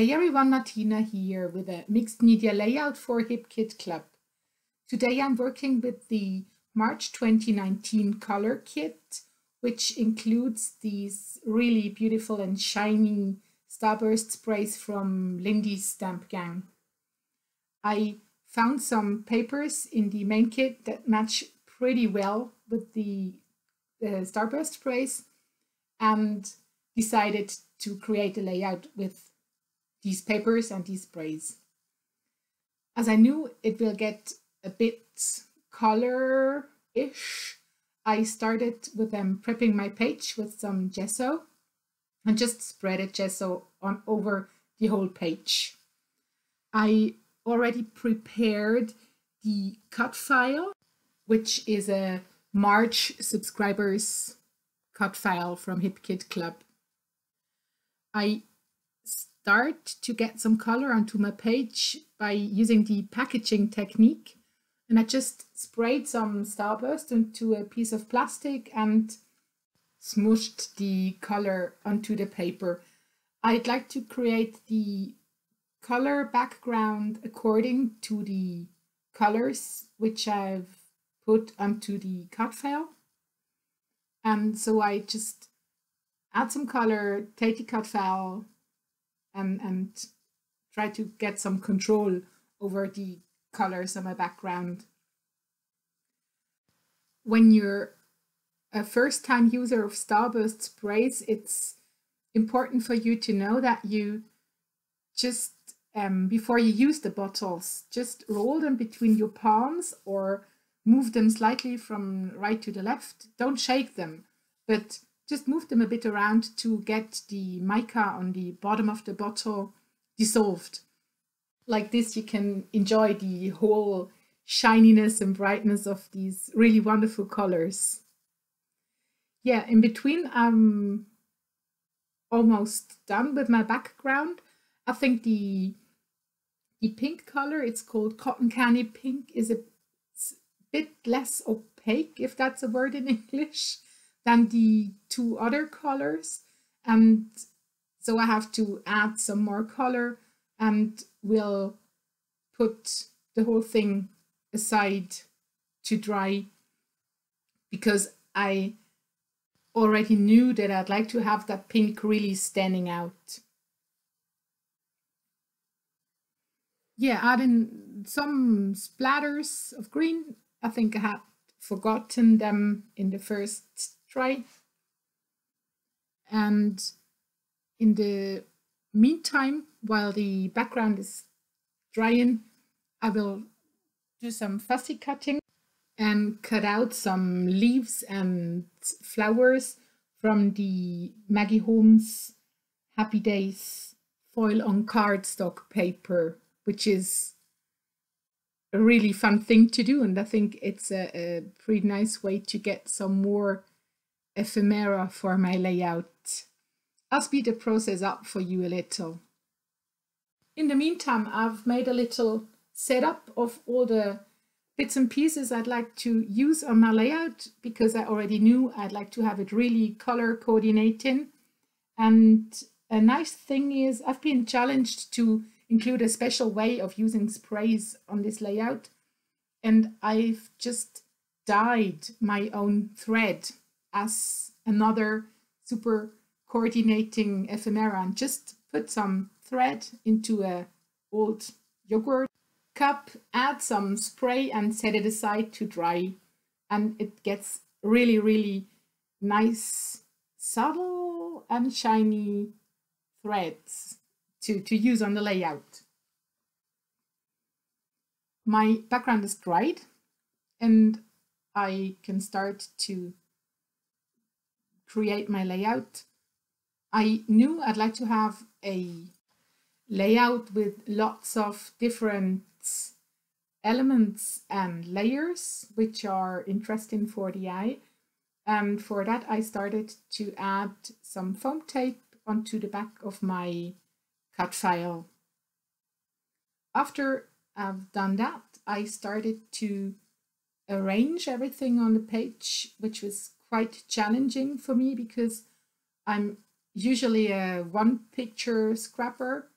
Hey everyone, Martina here with a mixed media layout for HipKit Club. Today I'm working with the March 2019 color kit, which includes these really beautiful and shiny Starburst sprays from Lindy's Stamp Gang. I found some papers in the main kit that match pretty well with the Starburst sprays and decided to create a layout with these papers and these sprays. As I knew it will get a bit color-ish, I started with prepping my page with some gesso and just spreaded gesso on over the whole page. I already prepared the cut file, which is a March subscribers cut file from HipKit Club. I start to get some color onto my page by using the packaging technique, and I just sprayed some Starburst into a piece of plastic and smooshed the color onto the paper. I'd like to create the color background according to the colors which I've put onto the cut file, and so I just add some color, take the cut file, and try to get some control over the colors on my background. When you're a first-time user of Starburst sprays, it's important for you to know that you just, before you use the bottles, just roll them between your palms or move them slightly from right to the left. Don't shake them, but just move them a bit around to get the mica on the bottom of the bottle dissolved. Like this, you can enjoy the whole shininess and brightness of these really wonderful colors. Yeah, in between, I'm almost done with my background. I think the pink color, it's called Cotton Candy Pink, is a bit less opaque, if that's a word in English, than the two other colors, and so I have to add some more color, and we'll put the whole thing aside to dry because I already knew that I'd like to have that pink really standing out. Yeah, adding some splatters of green. I think I had forgotten them in the first try. And in the meantime, while the background is drying, I will do some fussy cutting and cut out some leaves and flowers from the Maggie Holmes Happy Days foil on cardstock paper, which is a really fun thing to do, and I think it's a pretty nice way to get some more ephemera for my layout. I'll speed the process up for you a little. In the meantime, I've made a little setup of all the bits and pieces I'd like to use on my layout because I already knew I'd like to have it really color coordinating. And a nice thing is I've been challenged to include a special way of using sprays on this layout, and I've just dyed my own thread as another super coordinating ephemera and just put some thread into a old yogurt cup, add some spray and set it aside to dry, and it gets really, really nice, subtle and shiny threads to use on the layout. My background is dried and I can start to create my layout. I knew I'd like to have a layout with lots of different elements and layers which are interesting for the eye, and for that I started to add some foam tape onto the back of my cut file. After I've done that, I started to arrange everything on the page, which was quite challenging for me because I'm usually a one picture scrapper,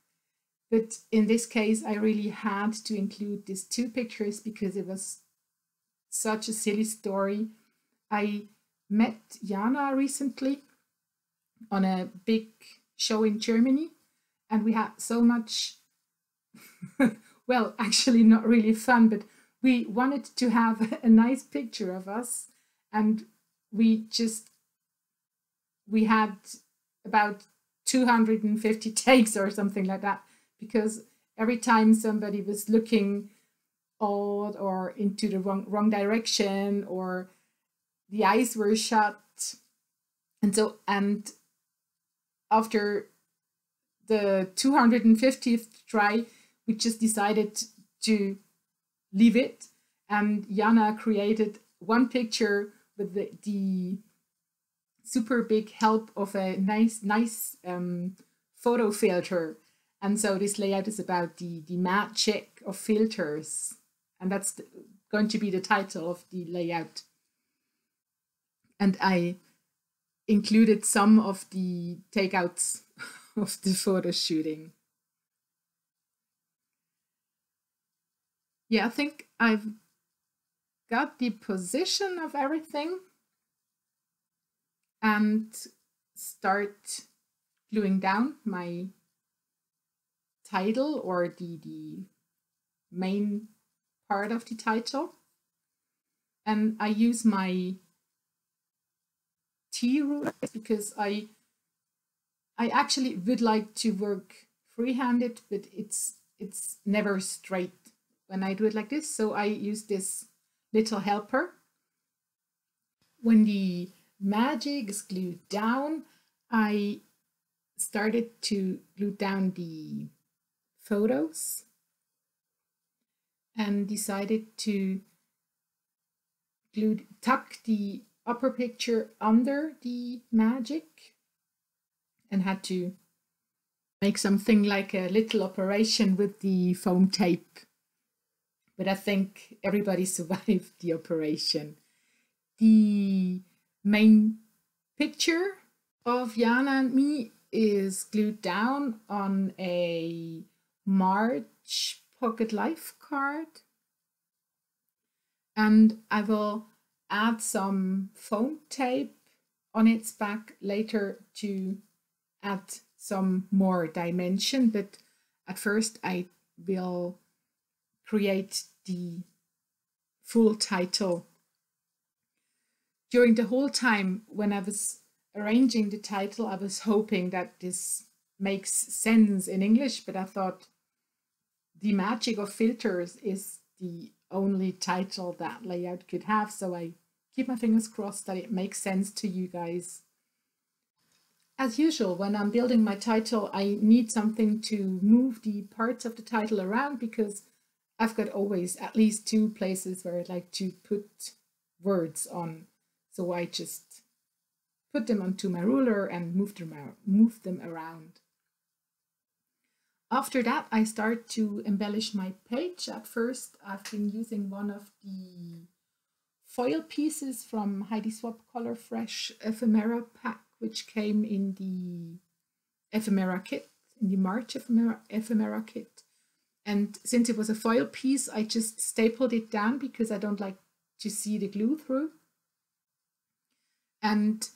But in this case, I really had to include these two pictures because it was such a silly story. I met Jana recently on a big show in Germany, and we had so much, well, actually not really fun, but we wanted to have a nice picture of us, and we had about 250 takes or something like that, because every time somebody was looking odd or into the wrong direction, or the eyes were shut, and after the 250th try, we just decided to leave it, and Jana created one picture with the super big help of a nice photo filter. And so this layout is about the magic of filters, and that's going to be the title of the layout. And I included some of the takeouts of the photo shooting. Yeah, I think I've got the position of everything, and start gluing down my title, or the main part of the title. And I use my T ruler because I actually would like to work free-handed, but it's never straight when I do it like this. So I use this little helper. When the magic is glued down, I started to glue down the photos and decided to tuck the upper picture under the magic, and had to make something like a little operation with the foam tape. But I think everybody survived the operation. The main picture of Jana and me is glued down on a March Pocket Life card. And I will add some foam tape on its back later to add some more dimension, but at first I will create the full title. During the whole time when I was arranging the title, I was hoping that this makes sense in English, but I thought the magic of filters is the only title that layout could have, so I keep my fingers crossed that it makes sense to you guys. As usual, when I'm building my title, I need something to move the parts of the title around, because I've got always at least two places where I'd like to put words on. So I just put them onto my ruler and move them around. After that, I start to embellish my page. At first, I've been using one of the foil pieces from Heidi Swapp Color Fresh ephemera pack, which came in the ephemera kit, in the March ephemera kit. And since it was a foil piece, I just stapled it down because I don't like to see the glue through. And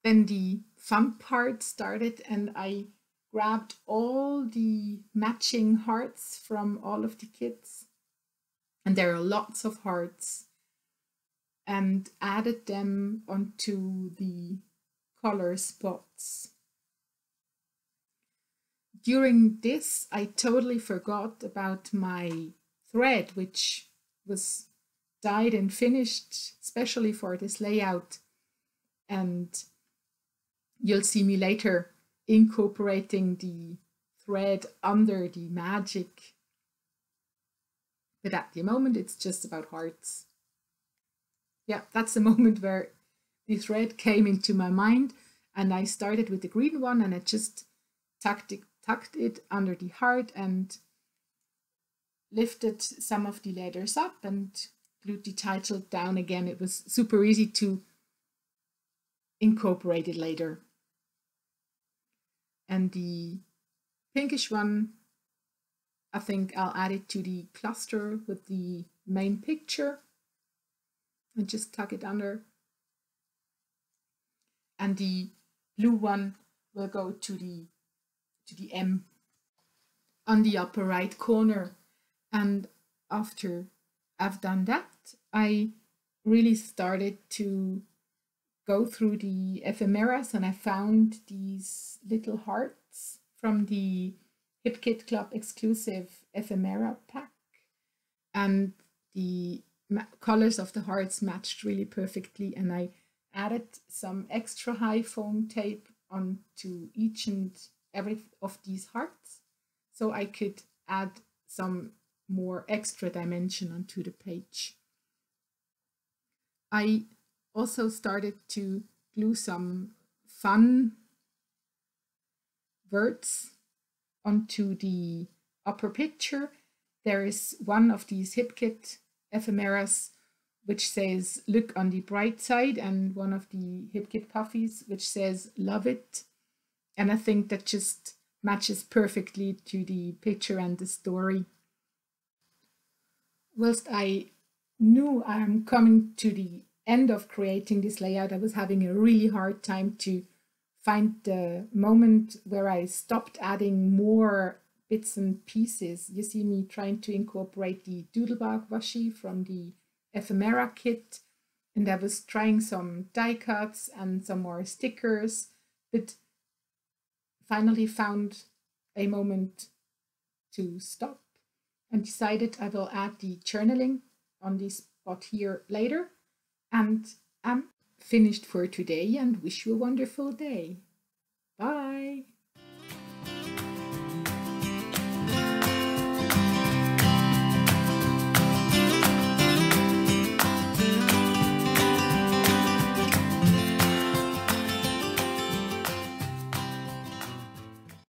then the fun part started, and I grabbed all the matching hearts from all of the kits, and there are lots of hearts, and added them onto the color spots. During this, I totally forgot about my thread, which was dyed and finished specially for this layout, and you'll see me later incorporating the thread under the magic. But at the moment, it's just about hearts. Yeah, that's the moment where the thread came into my mind, and I started with the green one, and I just tucked it under the heart and lifted some of the letters up and glued the title down again. It was super easy to incorporate it later. And the pinkish one, I think I'll add it to the cluster with the main picture and just tuck it under. And the blue one will go to the M on the upper right corner. And after I've done that, I really started to go through the ephemeras, and I found these little hearts from the HipKit Club exclusive ephemera pack, and the colors of the hearts matched really perfectly, and I added some extra high foam tape onto each and every of these hearts so I could add some more extra dimension onto the page. I also started to glue some fun words onto the upper picture. There is one of these HipKit ephemeras which says look on the bright side, and one of the HipKit puffies which says love it. And I think that just matches perfectly to the picture and the story. Whilst I knew I'm coming to the end of creating this layout, I was having a really hard time to find the moment where I stopped adding more bits and pieces. You see me trying to incorporate the Doodlebug washi from the ephemera kit, and I was trying some die cuts and some more stickers, but finally found a moment to stop and decided I will add the journaling on this spot here later. And I'm finished for today and wish you a wonderful day. Bye.